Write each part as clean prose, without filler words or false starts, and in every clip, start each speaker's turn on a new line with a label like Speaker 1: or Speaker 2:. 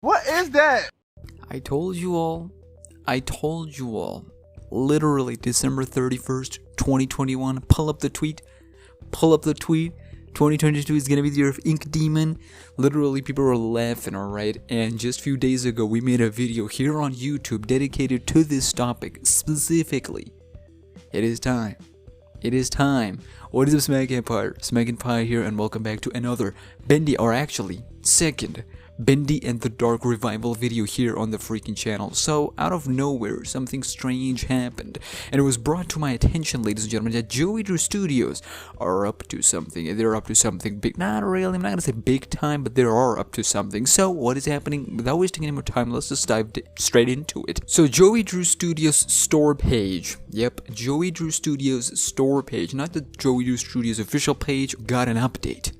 Speaker 1: What is that?
Speaker 2: I told you all. Literally December 31st, 2021. Pull up the tweet. 2022 is gonna be the year of Ink Demon. Literally, people were laughing, alright? And just a few days ago, we made a video here on YouTube dedicated to this topic specifically. It is time. What is up, SmackNPie? SmackNPie here, and welcome back to another Bendy, or actually, second Bendy and the Dark Revival video here on the freaking channel. So, out of nowhere, something strange happened, and it was brought to my attention, ladies and gentlemen, that Joey Drew Studios are up to something. They're up to something big. Not really, I'm not gonna say big time, but they are up to something. So, what is happening? Without wasting any more time, let's just dive straight into it. So, Joey Drew Studios store page. Yep, Joey Drew Studios store page, not the Joey Drew Studios official page, got an update.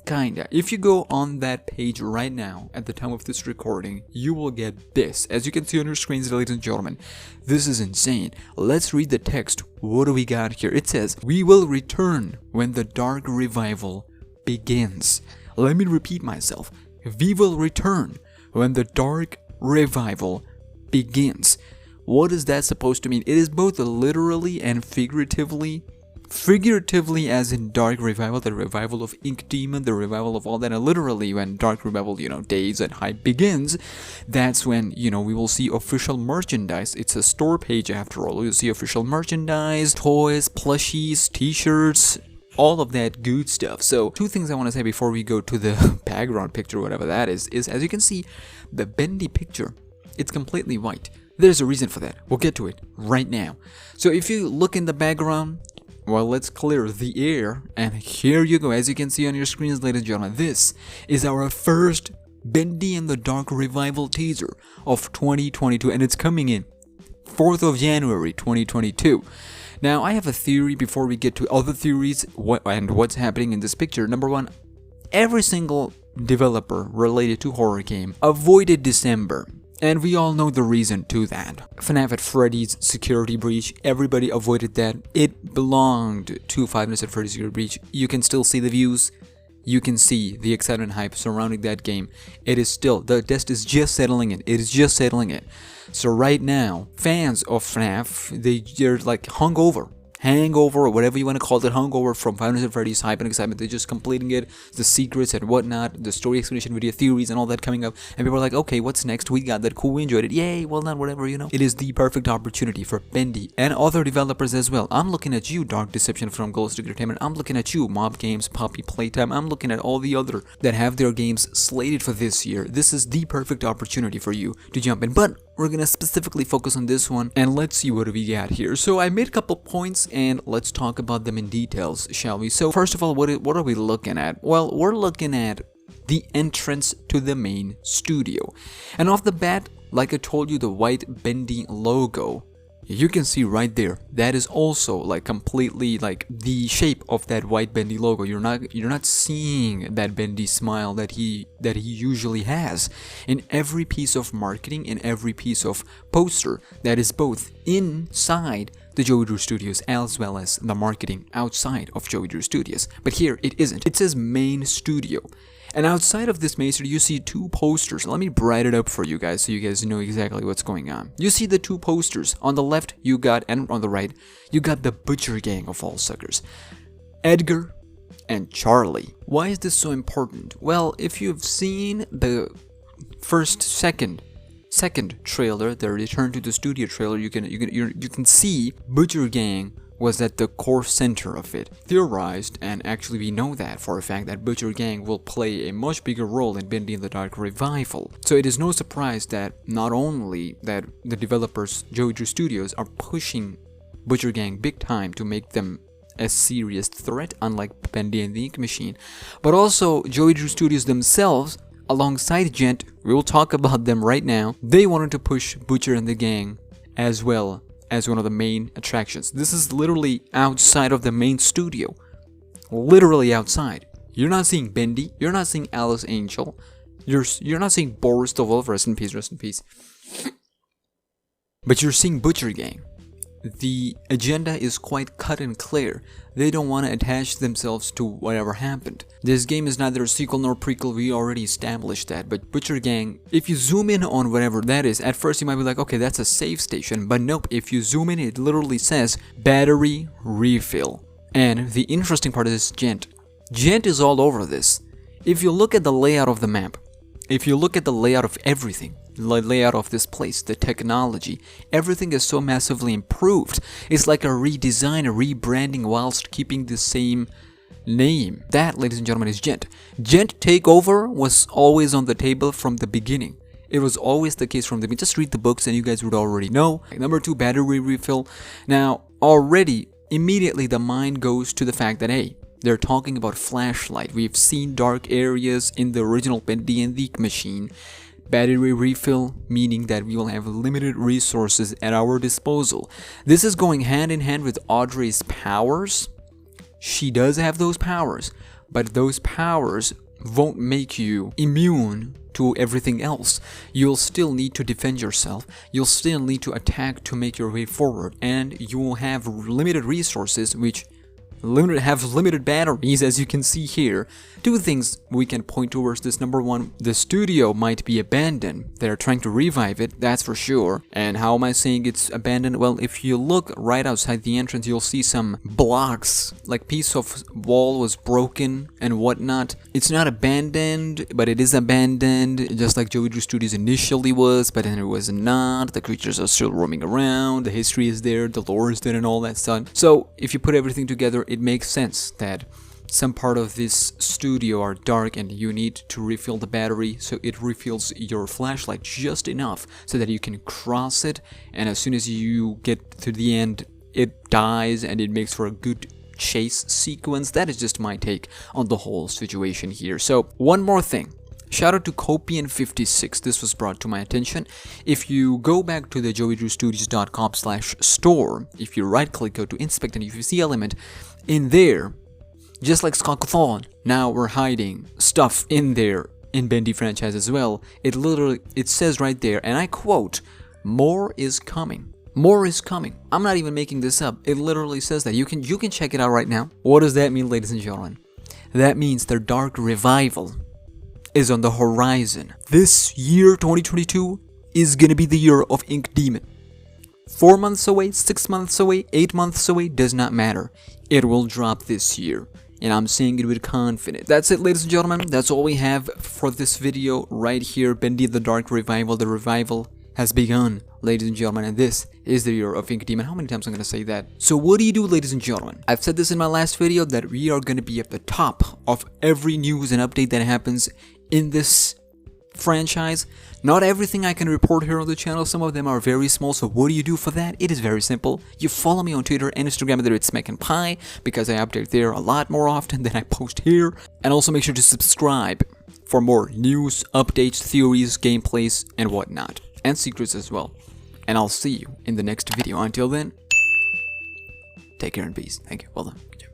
Speaker 2: Kinda. If you go on that page right now, at the time of this recording, you will get this. As you can see on your screens, ladies and gentlemen, this is insane. Let's read the text. What do we got here? It says, "We will return when the Dark Revival begins." Let me repeat myself. We will return when the Dark Revival begins. What is that supposed to mean? It is both literally and figuratively. Figuratively, as in Dark Revival, the revival of Ink Demon, the revival of all that, and literally when Dark Revival, days and hype begins, that's when, we will see official merchandise. It's a store page after all. You'll see official merchandise, toys, plushies, t-shirts, all of that good stuff. So, two things I want to say before we go to the background picture, whatever that is as you can see, the Bendy picture, it's completely white. There's a reason for that. We'll get to it right now. So if you look in the background, well, let's clear the air, and here you go. As you can see on your screens, ladies and gentlemen, this is our first Bendy and the Dark Revival teaser of 2022, and it's coming in 4th of January 2022. Now, I have a theory before we get to other theories and what's happening in this picture. Number one, every single developer related to horror game avoided December. And we all know the reason to that. FNAF at Freddy's security breach, everybody avoided that. It belonged to Five Nights at Freddy's security breach. You can still see the views. You can see the excitement hype surrounding that game. It is still, the dust is just settling in. It is just settling in. So right now, fans of FNAF, they're like hangover, or whatever you want to call it, hungover from Five Nights at Freddy's hype and excitement. They're just completing it, the secrets and whatnot, the story explanation video theories and all that coming up, and people are like, okay, what's next? We got that, cool, we enjoyed it, yay, well done, whatever, It is the perfect opportunity for Bendy and other developers as well. I'm looking at you, Dark Deception from Ghostic Entertainment. I'm looking at you, Mob Games, Poppy Playtime. I'm looking at all the other that have their games slated for this year. This is the perfect opportunity for you to jump in, but we're gonna specifically focus on this one, and let's see what we got here. So I made a couple points, and let's talk about them in details, shall we? So first of all, what are we looking at? Well, we're looking at the entrance to the main studio. And off the bat, like I told you, the white Bendy logo, you can see right there, that is also like completely like the shape of that white Bendy logo. You're not seeing that Bendy smile that he usually has in every piece of marketing, in every piece of poster that is both inside the Joey Drew Studios as well as the marketing outside of Joey Drew Studios. But here it isn't. It says main studio. And outside of this main studio, you see two posters. Let me brighten it up for you guys so you guys know exactly what's going on. You see the two posters. On the left, and on the right, you got the Butcher Gang of all suckers. Edgar and Charlie. Why is this so important? Well, if you've seen the second trailer, the Return to the Studio trailer, you can see Butcher Gang was at the core center of it. Theorized, and actually we know that for a fact, that Butcher Gang will play a much bigger role in Bendy and the Dark Revival. So it is no surprise that not only that the developers, Joey Drew Studios, are pushing Butcher Gang big time to make them a serious threat, unlike Bendy and the Ink Machine, but also Joey Drew Studios themselves, alongside Gent, we will talk about them right now, they wanted to push Butcher and the Gang as well as one of the main attractions. This is literally outside of the main studio. Literally outside. You're not seeing Bendy, you're not seeing Alice Angel, you're not seeing Boris the Wolf, rest in peace. But you're seeing Butcher Gang. the agenda is quite cut and clear. They don't want to attach themselves to whatever happened. This game is neither a sequel nor prequel, we already established that, but Butcher Gang, if you zoom in on whatever that is, at first you might be like, okay, that's a save station, but nope, if you zoom in, it literally says battery refill. And the interesting part is Gent. Gent is all over this. If you look at the layout of the map, if you look at the layout of everything, the layout of this place, the technology, everything is so massively improved. It's like a redesign, a rebranding whilst keeping the same name. That, ladies and gentlemen, is Gent. Gent Takeover was always on the table from the beginning. It was always the case from the beginning. Just read the books and you guys would already know. Number 2, battery refill. Now, already, immediately the mind goes to the fact that, hey, they're talking about flashlight. We've seen dark areas in the original BENDY machine. Battery refill, meaning that we will have limited resources at our disposal. This is going hand in hand with Audrey's powers. She does have those powers, but those powers won't make you immune to everything else. You'll still need to defend yourself. You'll still need to attack to make your way forward, and you will have limited resources, which have limited batteries, as you can see here. 2 things we can point towards this. Number 1, the studio might be abandoned. They're trying to revive it, that's for sure. And how am I saying it's abandoned? Well, if you look right outside the entrance, you'll see some blocks, like piece of wall was broken and whatnot. It's not abandoned, but it is abandoned, just like Joey Drew Studios initially was, but then it was not. The creatures are still roaming around, the history is there, the lore is there, and all that stuff. So if you put everything together, it makes sense that some part of this studio are dark and you need to refill the battery, so it refills your flashlight just enough so that you can cross it, and as soon as you get to the end, it dies and it makes for a good chase sequence. That is just my take on the whole situation here. So one more thing. Shout out to Copian56, this was brought to my attention. If you go back to the joeydrewstudios.com/store, if you right click, go to inspect, and if you see element in there, just like Skakathon, now we're hiding stuff in there in BENDY franchise as well. It says right there, and I quote, "More is coming." More is coming. I'm not even making this up. It literally says that. You can check it out right now. What does that mean, ladies and gentlemen? That means their dark revival is on the horizon. This year, 2022, is gonna be the year of Ink Demon. 4 months away, 6 months away, 8 months away, does not matter. It will drop this year, and I'm saying it with confidence. That's it, ladies and gentlemen. That's all we have for this video right here. BENDY the Dark Revival. The revival has begun, ladies and gentlemen, and this is the year of Ink Demon. How many times I'm gonna say that? So what do you do, ladies and gentlemen? I've said this in my last video that we are gonna be at the top of every news and update that happens in this franchise. Not everything I can report here on the channel, some of them are very small, so what do you do for that? It is very simple. You follow me on Twitter and Instagram, whether it's SmackNPie, because I update there a lot more often than I post here. And also make sure to subscribe for more news, updates, theories, gameplays, and whatnot. And secrets as well. And I'll see you in the next video. Until then, take care and peace. Thank you. Well done. Good job.